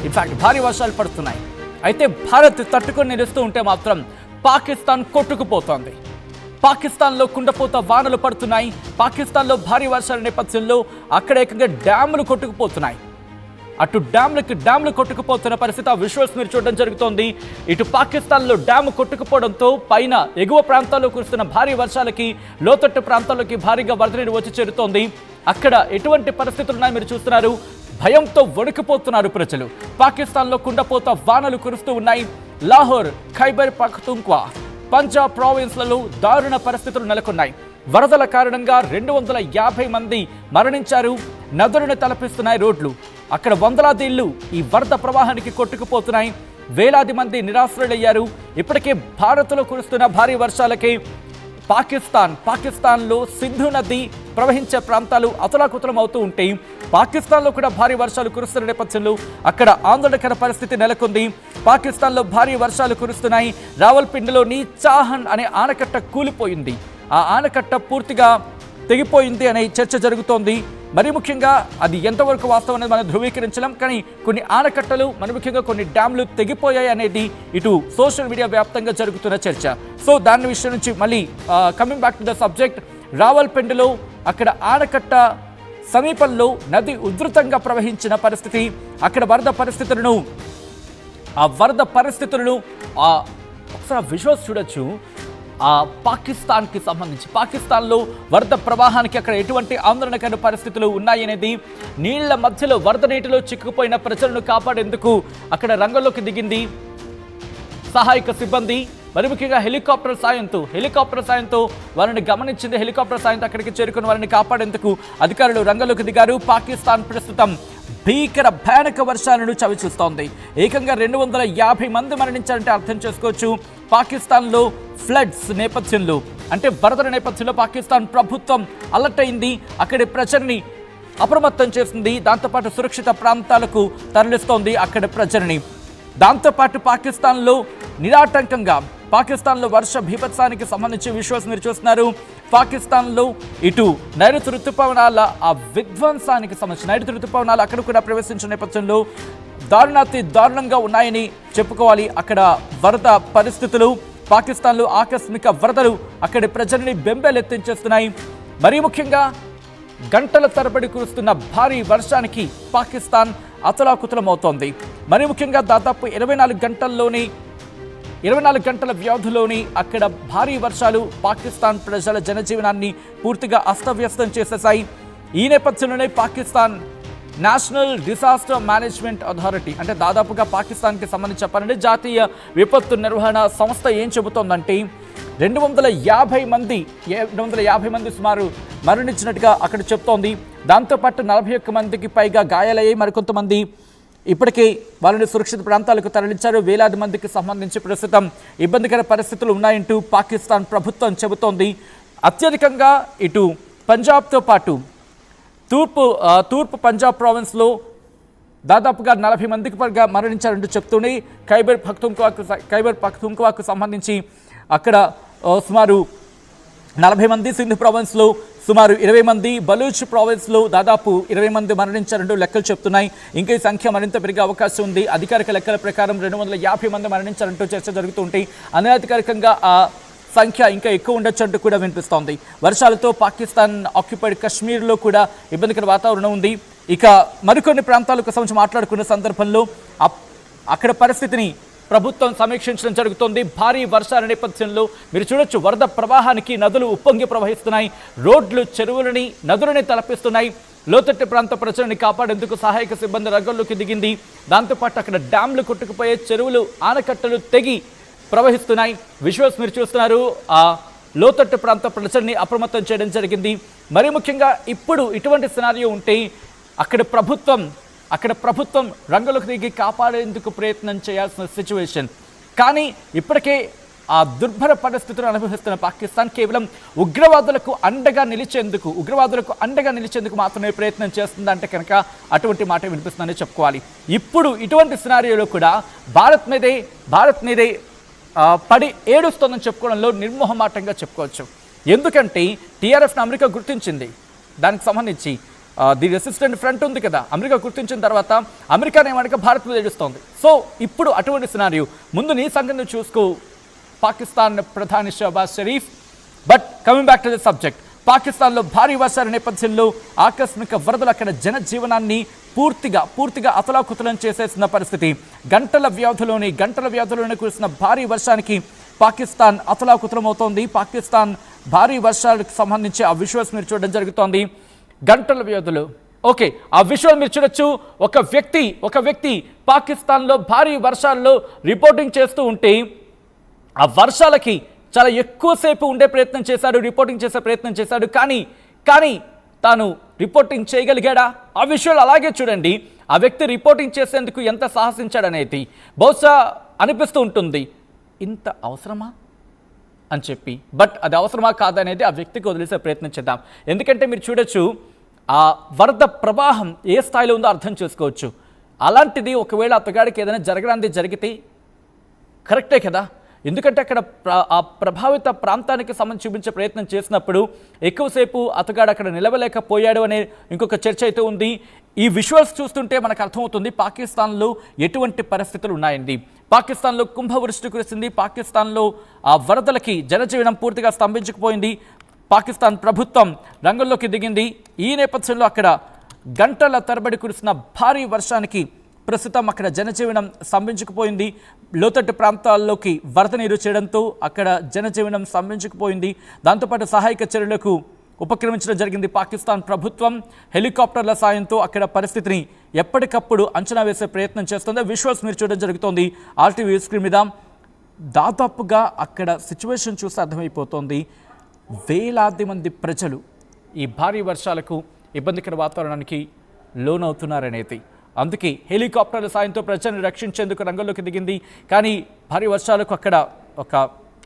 In fact భారీ వర్షాలు పడుతున్నాయి. అయితే భారత్ తట్టుకొని నిలుస్తూ ఉంటే మాత్రం పాకిస్తాన్ కొట్టుకుపోతోంది. పాకిస్తాన్లో కుండపోత వానలు పడుతున్నాయి. పాకిస్తాన్లో భారీ వర్షాల నేపథ్యంలో అక్కడ ఏకంగా డ్యాములు కొట్టుకుపోతున్నాయి. అటు డ్యాములు కొట్టుకుపోతున్న పరిస్థితి ఆ విజువల్స్ మీరు చూడడం జరుగుతోంది. ఇటు పాకిస్తాన్లో డ్యాము కొట్టుకుపోవడంతో పైన ఎగువ ప్రాంతాల్లో కురుస్తున్న భారీ వర్షాలకి లోతట్టు ప్రాంతాల్లోకి భారీగా వరద నీరు వచ్చి చేరుతోంది. అక్కడ ఎటువంటి పరిస్థితులు ఉన్నాయి మీరు చూస్తున్నారు. భయంతో వణికిపోతున్నారు ప్రజలు. పాకిస్తాన్లో కుండపోత వానలు కురుస్తూ ఉన్నాయి. లాహోర్, ఖైబర్ పఖ్తూన్ఖ్వా, పంజాబ్ ప్రావిన్స్లలో దారుణ పరిస్థితులు నెలకొన్నాయి. వరదల కారణంగా 250 మంది మరణించారు. నదులను తలపిస్తున్నాయి రోడ్లు. అక్కడ వందలాది ఇళ్లు ఈ వరద ప్రవాహానికి కొట్టుకుపోతున్నాయి. వేలాది మంది నిరాశ్రయులయ్యారు. ఇప్పటికే భారత్లో కురుస్తున్న భారీ వర్షాలకి పాకిస్తాన్లో సింధు నది ప్రవహించే ప్రాంతాలు అతలాకుతలం అవుతూ ఉంటాయి. పాకిస్తాన్లో కూడా భారీ వర్షాలు కురుస్తున్న నేపథ్యంలో అక్కడ ఆందోళనకర పరిస్థితి నెలకొంది. పాకిస్తాన్లో భారీ వర్షాలు కురుస్తున్నాయి. రావల్పిండిలోని చాహన్ అనే ఆనకట్ట కూలిపోయింది. ఆ ఆనకట్ట పూర్తిగా తెగిపోయింది అనే చర్చ జరుగుతోంది. మరి ముఖ్యంగా అది ఎంతవరకు వాస్తవం అనేది మనం ధృవీకరించలేం. కానీ కొన్ని ఆనకట్టలు మరి ముఖ్యంగా కొన్ని డ్యామ్లు తెగిపోయాయి అనేది ఇటు సోషల్ మీడియా వ్యాప్తంగా జరుగుతున్న చర్చ. సో దాని విషయం నుంచి మళ్ళీ coming back to the subject, రావల్పిండిలో అక్కడ ఆనకట్ట సమీపంలో నది ఉధృతంగా ప్రవహించిన పరిస్థితి. అక్కడ వరద పరిస్థితులను ఒకసారి విజువల్స్ చూడొచ్చు. పాకిస్తాన్కి సంబంధించి పాకిస్తాన్లో వరద ప్రవాహానికి అక్కడ ఎటువంటి ఆందోళనకర పరిస్థితులు ఉన్నాయనేది, నీళ్ల మధ్యలో వరద నీటిలో చిక్కుపోయిన ప్రజలను కాపాడేందుకు అక్కడ రంగంలోకి దిగింది సహాయక సిబ్బంది. మరి ముఖ్యంగా హెలికాప్టర్ సాయంతో వారిని గమనించింది. హెలికాప్టర్ సాయంతో అక్కడికి చేరుకుని వారిని కాపాడేందుకు అధికారులు రంగంలోకి దిగారు. పాకిస్తాన్ ప్రస్తుతం భయానక వర్షాలను చవిచూస్తోంది. ఏకంగా 250 మంది మరణించారంటే అర్థం చేసుకోవచ్చు. పాకిస్తాన్లో ఫ్లడ్స్ నేపథ్యంలో, అంటే వరదల నేపథ్యంలో పాకిస్తాన్ ప్రభుత్వం అలర్ట్ అయింది. అక్కడి ప్రజల్ని అప్రమత్తం చేసింది. దాంతోపాటు సురక్షిత ప్రాంతాలకు తరలిస్తోంది అక్కడి ప్రజల్ని. దాంతోపాటు పాకిస్తాన్లో నిరాటంకంగా పాకిస్తాన్లో వర్ష బీభత్సానికి సంబంధించి విజువల్స్ మీరు చూస్తున్నారు. పాకిస్తాన్లో ఇటు నైరుతి ఋతుపవనాల ఆ విధ్వంసానికి సంబంధించి నైరుతి ఋతుపవనాలు అక్కడ కూడా ప్రవేశించిన నేపథ్యంలో దారుణంగా ఉన్నాయని చెప్పుకోవాలి. అక్కడ వరద పరిస్థితులు, పాకిస్తాన్లో ఆకస్మిక వరదలు అక్కడి ప్రజల్ని బెంబేలెత్తించేస్తున్నాయి. మరీ ముఖ్యంగా గంటల తరబడి కురుస్తున్న భారీ వర్షానికి పాకిస్తాన్ అతలాకుతలమవుతోంది. మరీ ముఖ్యంగా దాదాపు 24 గంటల వ్యవధిలోని అక్కడ భారీ వర్షాలు పాకిస్తాన్ ప్రజల జనజీవనాన్ని పూర్తిగా అస్తవ్యస్తం చేసేశాయి. ఈ నేపథ్యంలోనే Pakistan national disaster management authority, అంటే దాదాపుగా పాకిస్తాన్కి సంబంధించి చెప్పాలంటే జాతీయ విపత్తు నిర్వహణ సంస్థ ఏం చెబుతోందంటే 250 మంది సుమారు మరణించినట్టుగా అక్కడ చెప్తోంది. దాంతోపాటు 41 మందికి పైగా గాయాలయ్యాయి. మరికొంతమంది ఇప్పటికే వాళ్ళని సురక్షిత ప్రాంతాలకు తరలించారు. వేలాది మందికి సంబంధించి ప్రస్తుతం ఇబ్బందికర పరిస్థితులు ఉన్నాయంటూ పాకిస్తాన్ ప్రభుత్వం చెబుతోంది. అత్యధికంగా ఇటు పంజాబ్తో పాటు తూర్పు పంజాబ్ ప్రావిన్స్లో దాదాపుగా 40 మందికి పైగా మరణించారంటూ చెప్తూనే ఖైబర్ పఖ్తూన్ఖ్వాకు సంబంధించి అక్కడ సుమారు 40 మంది, సింధు ప్రావిన్స్లో సుమారు 20 మంది, బలూచ్ ప్రావిన్స్లో దాదాపు 20 మంది మరణించారంటూ లెక్కలు చెప్తున్నాయి. ఇంకా ఈ సంఖ్య మరింత పెరిగే అవకాశం ఉంది. అధికారిక లెక్కల ప్రకారం 250 మంది మరణించారంటూ చర్చ జరుగుతుంటాయి. అనధికారికంగా ఆ సంఖ్య ఇంకా ఎక్కువ ఉండొచ్చు అంటూ కూడా వినిపిస్తోంది. వర్షాలతో పాకిస్తాన్ ఆక్యుపైడ్ కశ్మీర్లో కూడా ఇబ్బందికర వాతావరణం ఉంది. ఇక మరికొన్ని ప్రాంతాలకు సంబంధించి మాట్లాడుకున్న సందర్భంలో అక్కడ పరిస్థితిని ప్రభుత్వం సమీక్షించడం జరుగుతోంది. భారీ వర్షాల నేపథ్యంలో మీరు చూడొచ్చు, వరద ప్రవాహానికి నదులు ఉప్పొంగి ప్రవహిస్తున్నాయి. రోడ్లు నదులని తలపిస్తున్నాయి. లోతట్టు ప్రాంత ప్రజలని కాపాడేందుకు సహాయక సిబ్బంది రంగంలోకి దిగింది. దాంతోపాటు అక్కడ డ్యామ్లు కొట్టుకుపోయే చెరువులు, ఆనకట్టలు తెగి ప్రవహిస్తున్నాయి. విజువల్స్ మీరు చూస్తున్నారు. ఆ లోతట్టు ప్రాంత ప్రజల్ని అప్రమత్తం చేయడం జరిగింది. మరీ ముఖ్యంగా ఇప్పుడు ఇటువంటి సినారియో ఉంటే అక్కడ ప్రభుత్వం రంగంలోకి దిగి కాపాడేందుకు ప్రయత్నం చేయాల్సిన సిచ్యువేషన్. కానీ ఇప్పటికే ఆ దుర్భర పరిస్థితులను అనుభవిస్తున్న పాకిస్తాన్ కేవలం ఉగ్రవాదులకు అండగా నిలిచేందుకు మాత్రమే ప్రయత్నం చేస్తుందంటే కనుక అటువంటి మాట వినిపిస్తుందని చెప్పుకోవాలి. ఇప్పుడు ఇటువంటి సినారియోలో కూడా భారత్ మీదే పడి ఏడుస్తోందని చెప్పుకోవడంలో నిర్మోహమాటంగా చెప్పుకోవచ్చు. ఎందుకంటే టీఆర్ఎఫ్ను అమెరికా గుర్తించింది. దానికి సంబంధించి ది రెసిస్టెంట్ ఫ్రంట్ ఉంది కదా, అమెరికా గుర్తించిన తర్వాత అమెరికానే మనకి భారత్ మీద ఏడుస్తోంది. సో ఇప్పుడు అటువంటి సినారియో. ముందు నీ సంగతి చూసుకో పాకిస్తాన్ ప్రధాని Shehbaz Sharif. But coming back to the subject, పాకిస్తాన్లో భారీ వర్షాల నేపథ్యంలో ఆకస్మిక వరదలు అక్కడ జనజీవనాన్ని పూర్తిగా అతలాకుతలం చేసేసిన పరిస్థితి. గంటల వ్యవధిలోనే కురిసిన భారీ వర్షానికి పాకిస్తాన్ అతలాకుతలం అవుతోంది. పాకిస్తాన్ భారీ వర్షాలకు సంబంధించి ఆ విజువల్స్ మీరు చూడడం జరుగుతోంది. గంటల వ్యవధిలో ఓకే, ఆ విజువల్ మీరు చూడొచ్చు. ఒక వ్యక్తి పాకిస్తాన్లో భారీ వర్షాల్లో రిపోర్టింగ్ చేస్తూ ఉంటే ఆ వర్షాలకి చాలా ఎక్కువసేపు రిపోర్టింగ్ చేసే ప్రయత్నం చేశాడు. కానీ తాను రిపోర్టింగ్ చేయగలిగాడా? ఆ విషయాలు అలాగే చూడండి. ఆ వ్యక్తి రిపోర్టింగ్ చేసేందుకు ఎంత సాహసించాడనేది బహుశా అనిపిస్తూ ఉంటుంది, ఇంత అవసరమా అని చెప్పి. బట్ అది అవసరమా కాదనేది ఆ వ్యక్తికి వదిలేసే ప్రయత్నం చేద్దాం. ఎందుకంటే మీరు చూడొచ్చు, ఆ వరద ప్రవాహం ఏ స్థాయిలో ఉందో అర్థం చేసుకోవచ్చు. అలాంటిది ఒకవేళ అతగాడికి ఏదైనా జరగడానికి జరిగితే కరెక్టే కదా. ఎందుకంటే అక్కడ ఆ ప్రభావిత ప్రాంతానికి సంబంధించి చూపించే ప్రయత్నం చేసినప్పుడు ఎక్కువసేపు అతగాడు అక్కడ నిలవలేకపోయాడు అనే ఇంకొక చర్చ అయితే ఉంది. ఈ విజువల్స్ చూస్తుంటే మనకు అర్థమవుతుంది పాకిస్తాన్లో ఎటువంటి పరిస్థితులు ఉన్నాయండి. పాకిస్తాన్లో కుంభవృష్టి కురిసింది. పాకిస్తాన్లో ఆ వరదలకి జనజీవనం పూర్తిగా స్తంభించకపోయింది. పాకిస్తాన్ ప్రభుత్వం రంగంలోకి దిగింది. ఈ నేపథ్యంలో అక్కడ గంటల తరబడి కురిసిన భారీ వర్షానికి ప్రస్తుతం అక్కడ జనజీవనం స్తంభించకపోయింది. లోతట్టు ప్రాంతాల్లోకి వరద నీరు చేయడంతో అక్కడ జనజీవనం స్తంభించకపోయింది. దాంతోపాటు సహాయక చర్యలకు ఉపక్రమించడం జరిగింది పాకిస్తాన్ ప్రభుత్వం. హెలికాప్టర్ల సాయంతో అక్కడ పరిస్థితిని ఎప్పటికప్పుడు అంచనా వేసే ప్రయత్నం చేస్తుంది. విజువల్స్ మీరు చూడడం జరుగుతోంది ఆర్టీవీ స్క్రీన్ మీద. దాదాపుగా అక్కడ సిచ్యువేషన్ చూస్తే అర్థమైపోతుంది, వేలాది మంది ప్రజలు ఈ భారీ వర్షాలకు ఇబ్బందికర వాతావరణానికి లోనవుతున్నారనేది. అందుకే హెలికాప్టర్ల సాయంతో ప్రజలను రక్షించేందుకు రంగంలోకి దిగింది. కానీ భారీ వర్షాలకు అక్కడ ఒక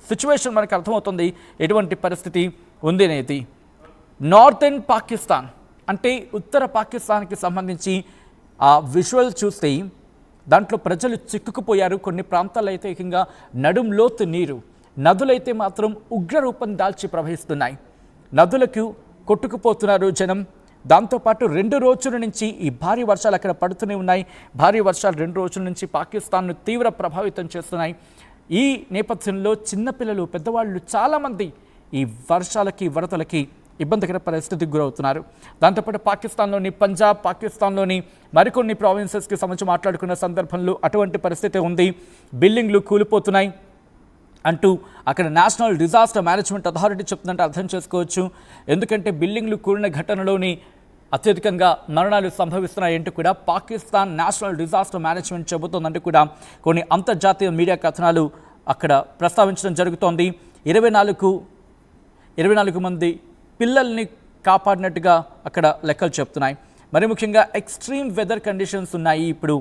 సిచ్యువేషన్ మనకు అర్థమవుతుంది ఎటువంటి పరిస్థితి ఉంది అనేది. నార్థన్ పాకిస్తాన్ అంటే ఉత్తర పాకిస్తాన్కి సంబంధించి ఆ విజువల్ చూస్తే దాంట్లో ప్రజలు చిక్కుకుపోయారు. కొన్ని ప్రాంతాల్లో అయితే ఏకంగా నడుంలోతు నీరు, నదులైతే మాత్రం ఉగ్రరూపం దాల్చి ప్రవహిస్తున్నాయి. నదులకు కొట్టుకుపోతున్నారు జనం. దాంతోపాటు 2 రోజుల నుంచి ఈ భారీ వర్షాలు అక్కడ పడుతూనే ఉన్నాయి. భారీ వర్షాలు 2 రోజుల నుంచి పాకిస్తాన్ను తీవ్ర ప్రభావితం చేస్తున్నాయి. ఈ నేపథ్యంలో చిన్నపిల్లలు, పెద్దవాళ్ళు చాలామంది ఈ వర్షాలకి వరదలకి ఇబ్బందికర పరిస్థితికి గురవుతున్నారు. దాంతోపాటు పాకిస్తాన్లోని పంజాబ్, పాకిస్తాన్లోని మరికొన్ని ప్రావిన్సెస్కి సంబంధించి మాట్లాడుకున్న సందర్భంలో అటువంటి పరిస్థితి ఉంది. బిల్డింగ్లు కూలిపోతున్నాయి అంటూ అక్కడ నేషనల్ డిజాస్టర్ మేనేజ్మెంట్ అథారిటీ చెప్తుందంటే అర్థం చేసుకోవచ్చు. ఎందుకంటే బిల్డింగ్లు కూలిన ఘటనలోని అత్యధికంగా మరణాలు సంభవిస్తున్నాయంటూ కూడా పాకిస్తాన్ నేషనల్ డిజాస్టర్ మేనేజ్మెంట్ చెబుతోందంటూ కూడా కొన్ని అంతర్జాతీయ మీడియా కథనాలు అక్కడ ప్రస్తావించడం జరుగుతోంది. 24 మంది పిల్లల్ని కాపాడినట్టుగా అక్కడ లెక్కలు చెప్తున్నాయి. మరి ముఖ్యంగా ఎక్స్ట్రీమ్ వెదర్ కండిషన్స్ ఉన్నాయి ఇప్పుడు